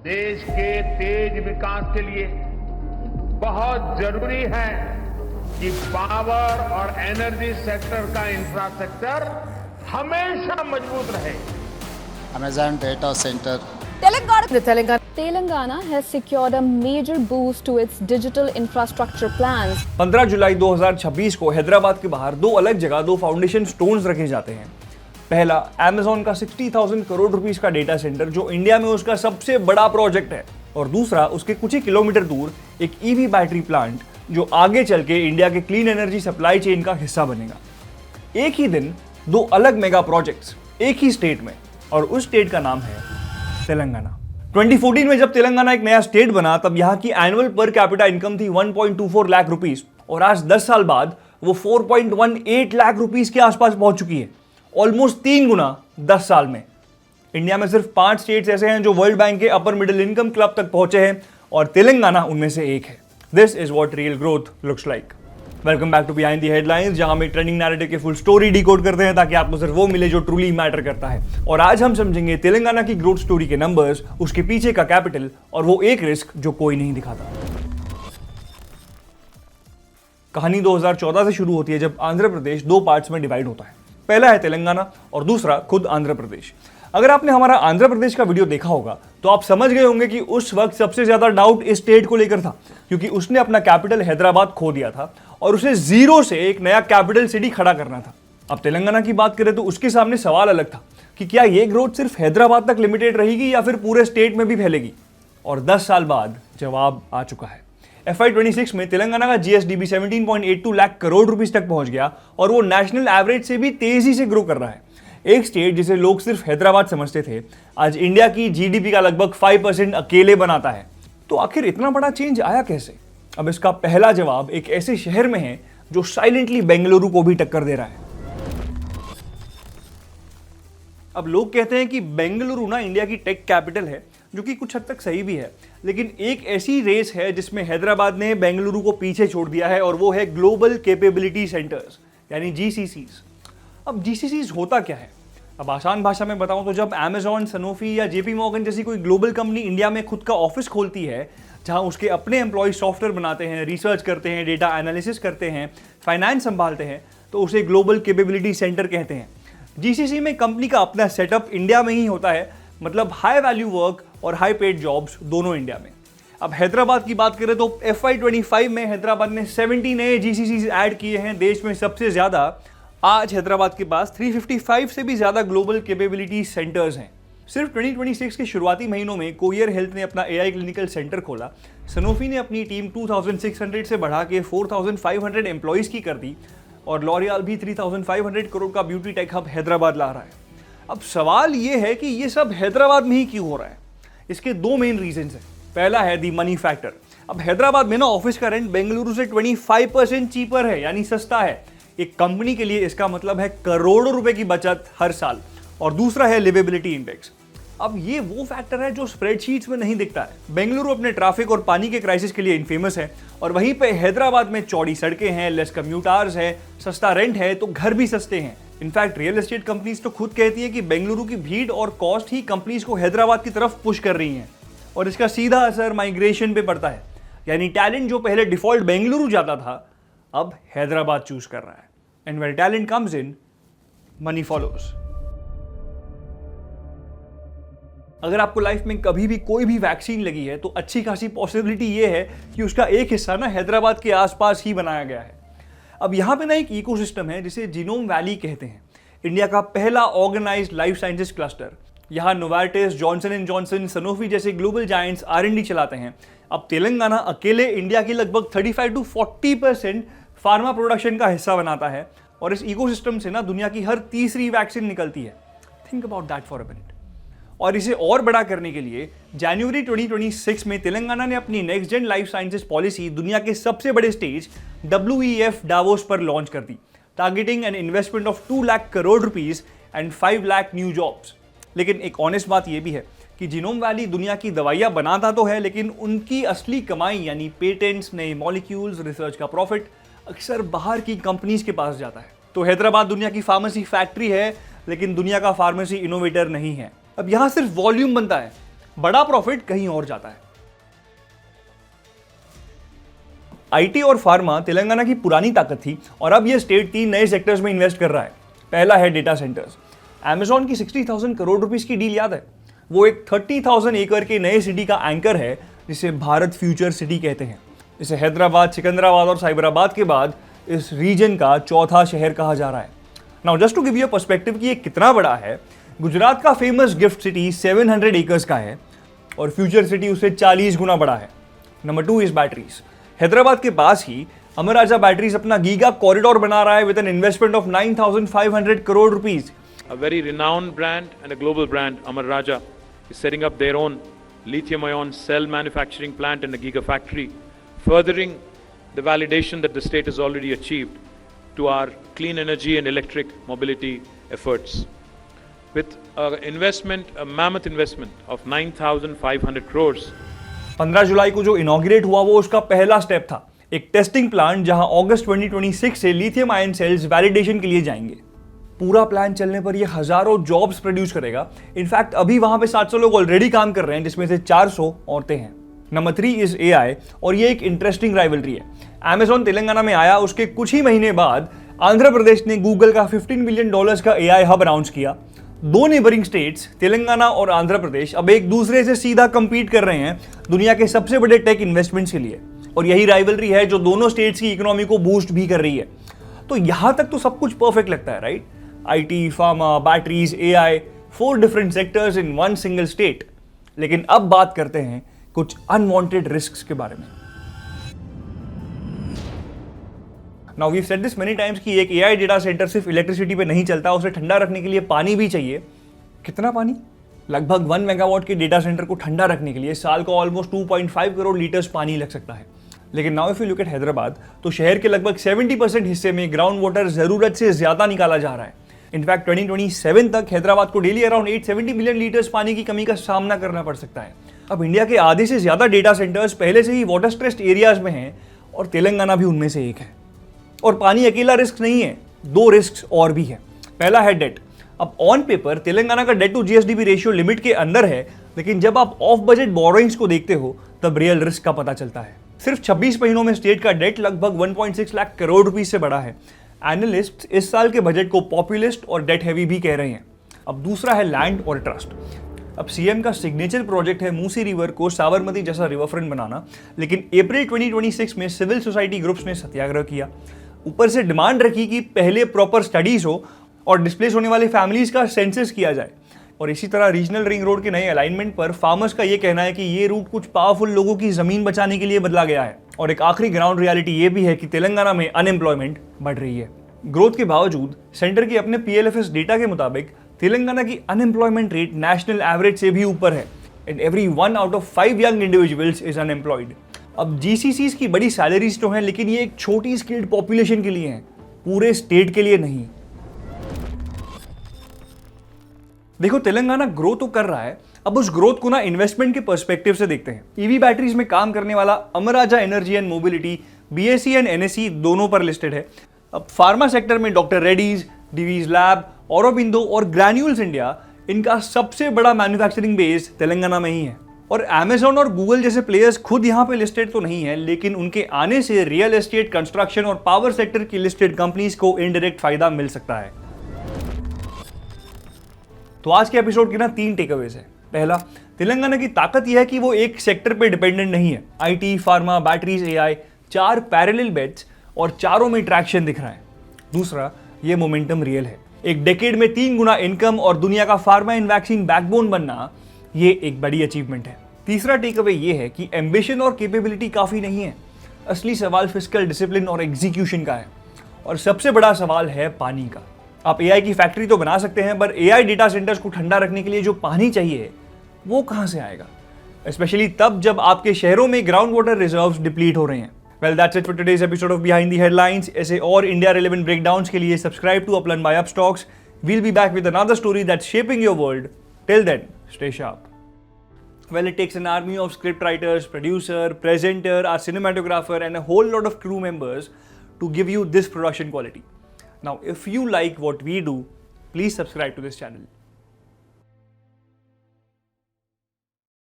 देश के तेज विकास के लिए बहुत जरूरी है कि पावर और एनर्जी सेक्टर का इंफ्रास्ट्रक्चर हमेशा मजबूत रहे। Amazon data center. Telangana has secured a major boost to its digital infrastructure plans. 15 जुलाई 2026 को हैदराबाद के बाहर दो अलग जगह दो फाउंडेशन स्टोन्स रखे जाते हैं। पहला Amazon का 60,000 करोड़ रुपीस का डेटा सेंटर जो इंडिया में उसका सबसे बड़ा प्रोजेक्ट है, और दूसरा उसके कुछ ही किलोमीटर दूर एक ईवी बैटरी प्लांट जो आगे चल के इंडिया के क्लीन एनर्जी सप्लाई चेन का हिस्सा बनेगा। एक ही दिन दो अलग मेगा प्रोजेक्ट्स एक ही स्टेट में, और उस स्टेट का नाम है तेलंगाना। 2014 में जब तेलंगाना एक नया स्टेट बना तब यहाँ की एनुअल पर कैपिटा इनकम थी 1.24 लाख रुपीस, और आज 10 साल बाद वो 4.18 लाख रुपीस के आसपास पहुंच चुकी है, ऑलमोस्ट 3 गुना 10 साल में। इंडिया में सिर्फ 5 स्टेट्स ऐसे हैं जो वर्ल्ड बैंक के अपर मिडिल इनकम क्लब तक पहुंचे हैं, और तेलंगाना उनमें से एक है। This is what real growth looks like. Welcome back to behind the headlines, जहां हम एक ट्रेंडिंग नैरेटिव की फुल स्टोरी डिकोड करते हैं ताकि आपको सिर्फ वो मिले जो ट्रूली मैटर करता है। और आज हम समझेंगे तेलंगाना की ग्रोथ स्टोरी के नंबर्स, उसके पीछे का कैपिटल और वो एक रिस्क जो कोई नहीं दिखाता। कहानी 2014 से शुरू होती है जब आंध्र प्रदेश दो पार्ट्स में डिवाइड होता है। पहला है तेलंगाना और दूसरा खुद आंध्र प्रदेश। अगर आपने हमारा आंध्र प्रदेश का वीडियो देखा होगा तो आप समझ गए होंगे कि उस वक्त सबसे ज्यादा डाउट इस स्टेट को लेकर था, क्योंकि उसने अपना कैपिटल हैदराबाद खो दिया था और उसे जीरो से एक नया कैपिटल सिटी खड़ा करना था। अब तेलंगाना की बात करें तो उसके सामने सवाल अलग था कि क्या यह ग्रोथ सिर्फ हैदराबाद तक लिमिटेड रहेगी या फिर पूरे स्टेट में भी फैलेगी। और 10 साल बाद जवाब आ चुका है। FY26 में तेलंगाना का GSDP 17.82 लाख करोड़ रुपीस तक पहुंच गया, और वो नेशनल एवरेज से भी तेजी से ग्रो कर रहा है। एक स्टेट जिसे लोग सिर्फ हैदराबाद समझते थे आज इंडिया की GDP का लगभग 5% अकेले बनाता है। तो आखिर इतना बड़ा चेंज आया कैसे? अब इसका पहला जवाब एक ऐसे शहर में है जो साइलेंटली बेंगलुरु को भी टक्कर दे रहा है। अब लोग कहते हैं कि बेंगलुरु ना इंडिया की टेक कैपिटल है, जो कि कुछ हद तक सही भी है, लेकिन एक ऐसी रेस है जिसमें हैदराबाद ने बेंगलुरु को पीछे छोड़ दिया है, और वो है ग्लोबल कैपेबिलिटी सेंटर्स यानी GCCs। अब GCCs होता क्या है? अब आसान भाषा में बताऊं तो जब Amazon, सनोफी या JP मॉर्गन जैसी कोई ग्लोबल कंपनी इंडिया में खुद का ऑफिस खोलती है जहां उसके अपने एम्प्लॉय सॉफ्टवेयर बनाते हैं, रिसर्च करते हैं, डेटा एनालिसिस करते हैं, फाइनेंस संभालते हैं, तो उसे ग्लोबल कैपेबिलिटी सेंटर कहते हैं। GCC में कंपनी का अपना सेटअप इंडिया में ही होता है, मतलब हाई वैल्यू वर्क और हाई पेड जॉब्स दोनों इंडिया में। अब हैदराबाद की बात करें तो FY25 में हैदराबाद ने 70 नए GCCs ऐड किए हैं, देश में सबसे ज्यादा। आज हैदराबाद के पास 355 से भी ज्यादा ग्लोबल कैपेबिलिटी सेंटर्स हैं। सिर्फ 2026 के शुरुआती महीनों में कोरियर हेल्थ ने अपना AI क्लिनिकल सेंटर खोला, सनोफी ने अपनी टीम 2600 से बढ़ा के 4500 एम्प्लॉइज की कर दी, और लॉरियल भी 3500 करोड़ का ब्यूटी टेक हब हैदराबाद ला रहा है। अब सवाल यह है कि ये सब हैदराबाद में ही क्यों हो रहा है? इसके दो मेन रीजंस हैं। पहला है दी मनी फैक्टर। अब हैदराबाद में ना ऑफिस का रेंट बेंगलुरु से 25% चीपर है, यानी सस्ता है। एक कंपनी के लिए इसका मतलब है करोड़ों रुपए की बचत हर साल। और दूसरा है लिवेबिलिटी इंडेक्स। अब ये वो फैक्टर है जो स्प्रेडशीट्स में नहीं दिखता है। बेंगलुरु अपने ट्रैफिक और पानी के क्राइसिस के लिए इनफेमस है, और वहीं पे हैदराबाद में चौड़ी सड़कें हैं, लेस कम्यूटर्स है, सस्ता रेंट है, तो घर भी सस्ते हैं। इनफैक्ट रियल एस्टेट कंपनीज तो खुद कहती है कि बेंगलुरु की भीड़ और कॉस्ट ही कंपनीज को हैदराबाद की तरफ पुश कर रही हैं, और इसका सीधा असर माइग्रेशन पे पड़ता है। यानी टैलेंट जो पहले डिफॉल्ट बेंगलुरु जाता था अब हैदराबाद चूज कर रहा है। And where talent comes in, money follows. अगर आपको लाइफ में कभी भी कोई भी वैक्सीन लगी है तो अच्छी खासी पॉसिबिलिटी ये है कि उसका एक हिस्सा ना हैदराबाद के आसपास ही बनाया गया है। अब यहाँ पे ना एक इकोसिस्टम है जिसे जीनोम वैली कहते हैं, इंडिया का पहला ऑर्गेनाइज्ड लाइफ साइंसेस क्लस्टर। यहाँ Novartis, Johnson and Johnson, Sanofi जैसे ग्लोबल जायंट्स R&D चलाते हैं। अब तेलंगाना अकेले इंडिया की लगभग 35 to 40% फार्मा प्रोडक्शन का हिस्सा बनाता है, और इस इकोसिस्टम से ना दुनिया की हर तीसरी वैक्सीन निकलती है। Think about that for a minute. और इसे और बड़ा करने के लिए जनवरी 2026 में तेलंगाना ने अपनी next gen life sciences policy दुनिया के सबसे बड़े स्टेज WEF डावोस पर लॉन्च कर दी, targeting an investment of 2 lakh crore rupees and 5 lakh new jobs. लेकिन एक ऑनेस्ट बात यह भी है कि जीनोम वैली दुनिया की दवाइयां बनाता तो है, लेकिन उनकी असली कमाई यानी पेटेंट्स, नए मॉलिक्यूल्स, रिसर्च का प्रॉफिट अक्सर बाहर की कंपनीज के पास जाता है। तो हैदराबाद दुनिया की फार्मेसी फैक्ट्री है, लेकिन दुनिया का फार्मेसी इनोवेटर नहीं है। अब यहां सिर्फ वॉल्यूम बनता है, बड़ा प्रॉफिट कहीं और जाता है। आईटी और फार्मा तेलंगाना की पुरानी ताकत थी और अब यह स्टेट 3 नए सेक्टर्स में इन्वेस्ट कर रहा है। पहला है डेटा सेंटर्स। Amazon की 60,000 करोड़ रुपीस की डील याद है? वो एक 30,000 एकड़ के नए सिटी का एंकर है जिसे भारत फ्यूचर सिटी कहते हैं। इसे हैदराबाद, सिकंदराबाद और साइबराबाद के बाद इस रीजन का चौथा शहर कहा जा रहा है। Now just to give you perspective कि ये कितना बड़ा है, गुजरात का फेमस गिफ्ट सिटी 700 एकर्स का है और फ्यूचर सिटी उससे 40 गुना बड़ा है। Number 2 is batteries. हैदराबाद के पास ही अमर राजा बैटरीज अपना गीगा कॉरिडोर बना रहा है with an investment of 9,500 crore rupees. A very renowned brand and a global brand, Amar Raja, is setting up their own lithium-ion cell manufacturing plant in the Gigafactory, furthering the validation that the state has already achieved to our clean energy and electric mobility efforts. With a mammoth investment of 9,500 crores. 15 जुलाई को जो inaugurate हुआ वो उसका पहला step था, एक testing plant जहां अगस्त 2026 से लिथियम आयन सेल्स वैलिडेशन के लिए जाएंगे। पूरा प्लान चलने पर ये हजारों जॉब्स प्रोड्यूस करेगा। इनफैक्ट अभी वहां पे 700 लोग ऑलरेडी काम कर रहे हैं, जिसमें से 400 औरतें हैं। नंबर 3 इज एआई और ये एक इंटरेस्टिंग राइवलरी है। Amazon तेलंगाना में आया, उसके कुछ ही महीने बाद आंध्र प्रदेश ने गूगल का $15 बिलियन का एआई हब अनाउंस किया। 2 नेबरिंग स्टेट्स तेलंगाना और आंध्र प्रदेश अब एक दूसरे से सीधा कंपीट कर रहे हैं दुनिया के सबसे बड़े टेक इन्वेस्टमेंट्स के लिए, और यही राइवलरी है जो दोनों स्टेट्स की इकोनॉमी को बूस्ट भी कर रही है। तो यहां तक तो सब कुछ परफेक्ट लगता है, right? IT, pharma, batteries, AI, 4 different sectors in one single state. लेकिन अब बात करते हैं कुछ अनवांटेड रिस्क्स के बारे में। Now we said this many times कि एक एआई डेटा सेंटर सिर्फ इलेक्ट्रिसिटी पे नहीं चलता, उसे ठंडा रखने के लिए पानी भी चाहिए। कितना पानी? लगभग 1 मेगावाट के डेटा सेंटर को ठंडा रखने के लिए साल को ऑलमोस्ट 2.5 करोड़ लीटर्स पानी लग सकता है। लेकिन now if you look at Hyderabad, तो शहर के लगभग 70% हिस्से में ग्राउंड वाटर जरूरत से ज्यादा निकाला जा रहा है। इनफैक्ट 2027 तक हैदराबाद को डेली अराउंड 870 मिलियन लीटर्स पानी की कमी का सामना करना पड़ सकता है। अब इंडिया के आधे से ज्यादा डेटा सेंटर्स पहले से ही वाटर स्ट्रेस्ड एरियाज में हैं और तेलंगाना भी उनमें से एक है। और पानी अकेला रिस्क नहीं है, 2 रिस्क और भी है। पहला है डेट। अब ऑन पेपर तेलंगाना का debt to GSDP ratio limit के अंदर है, लेकिन जब आप ऑफ बजट बोरोइंग्स को देखते हो तब रियल रिस्क का पता चलता है। सिर्फ 26 महीनों में स्टेट का डेट लगभग 1.6 लाख करोड़ रुपए से बढ़ा है। एनालिस्ट इस साल के बजट को पॉपुलिस्ट और डेट हैवी भी कह रहे हैं। अब दूसरा है लैंड और ट्रस्ट। अब सीएम का सिग्नेचर प्रोजेक्ट है मूसी रिवर को साबरमती जैसा रिवरफ्रंट बनाना, लेकिन अप्रैल 2026 में सिविल सोसाइटी ग्रुप्स ने सत्याग्रह किया। ऊपर से डिमांड रखी कि पहले प्रॉपर स्टडीज हो और डिस्प्लेस होने वाले फैमिलीज का सेंसस किया जाए। और इसी तरह रीजनल रिंग रोड के नए अलाइनमेंट पर फार्मर्स का यह कहना है कि ये रूट कुछ पावरफुल लोगों की जमीन बचाने के लिए बदला गया है। और एक आखिरी ग्राउंड रियलिटी ये भी है कि तेलंगाना में अनएम्प्लॉयमेंट बढ़ रही है। ग्रोथ के बावजूद सेंटर के अपने PLFS डेटा के मुताबिक तेलंगाना की अनएम्प्लॉयमेंट रेट नेशनल एवरेज से भी ऊपर है and every 1 out of 5 young individuals is unemployed. अब GCCs की बड़ी सैलरीज तो हैं, लेकिन ये एक छोटी स्किल्ड पॉपुलेशन के लिए हैं, पूरे स्टेट के लिए नहीं। देखो, तेलंगाना ग्रो तो कर रहा है, अब उस ग्रोथ को ना इन्वेस्टमेंट के पर्सपेक्टिव से देखते हैं। ईवी बैटरीज में काम करने वाला Amara Raja energy and mobility BSE and NSE दोनों पर लिस्टेड है। अब फार्मा सेक्टर में डॉक्टर रेड्डीज, डिवीज लैब, औरोबिंदो और ग्रैन्यूल्स इंडिया, इनका सबसे बड़ा मैन्युफैक्चरिंग बेस तेलंगाना में ही है। और Amazon और गूगल जैसे प्लेयर्स खुद यहां पे लिस्टेड तो नहीं है, लेकिन उनके आने से रियल एस्टेट, कंस्ट्रक्शन और पावर सेक्टर की लिस्टेड कंपनीज को इनडायरेक्ट फायदा मिल सकता है। तो आज के एपिसोड के ना 3 टेकअवेज है। पहला, तेलंगाना की ताकत यह है कि वो एक सेक्टर पे डिपेंडेंट नहीं है। IT, pharma, batteries, AI, 4 parallel bets और चारों में ट्रैक्शन दिख रहा है। दूसरा, ये मोमेंटम रियल है। एक डेकेड में 3 गुना इनकम और दुनिया का फार्मा एंड वैक्सीन बैकबोन बनना, ये एक बड़ी अचीवमेंट है। तीसरा टेकअवे ये है कि एम्बिशन और कैपेबिलिटी काफी नहीं है, असली सवाल फिस्कल डिसिप्लिन और एग्जीक्यूशन का है। और सबसे बड़ा सवाल है पानी का। आप एआई की फैक्ट्री तो बना सकते हैं, पर एआई डेटा सेंटर्स को ठंडा रखने के लिए जो पानी चाहिए वो कहां से आएगा, स्पेशली तब जब आपके शहरों में ग्राउंड वाटर रिजर्व्स डिप्लीट हो रहे हैं। Well, that's it for today's episode of behind the headlines. ऐसे और इंडिया रिलेवेंट ब्रेकडाउन्स के लिए subscribe to Upline by Upstox. We'll be back with another story that's shaping your world. Till then, stay sharp. Well, it takes an army of scriptwriters, producer, presenter, our cinematographer and a whole lot of crew members to give you this production quality. Now, if you like what we do, please subscribe to this channel.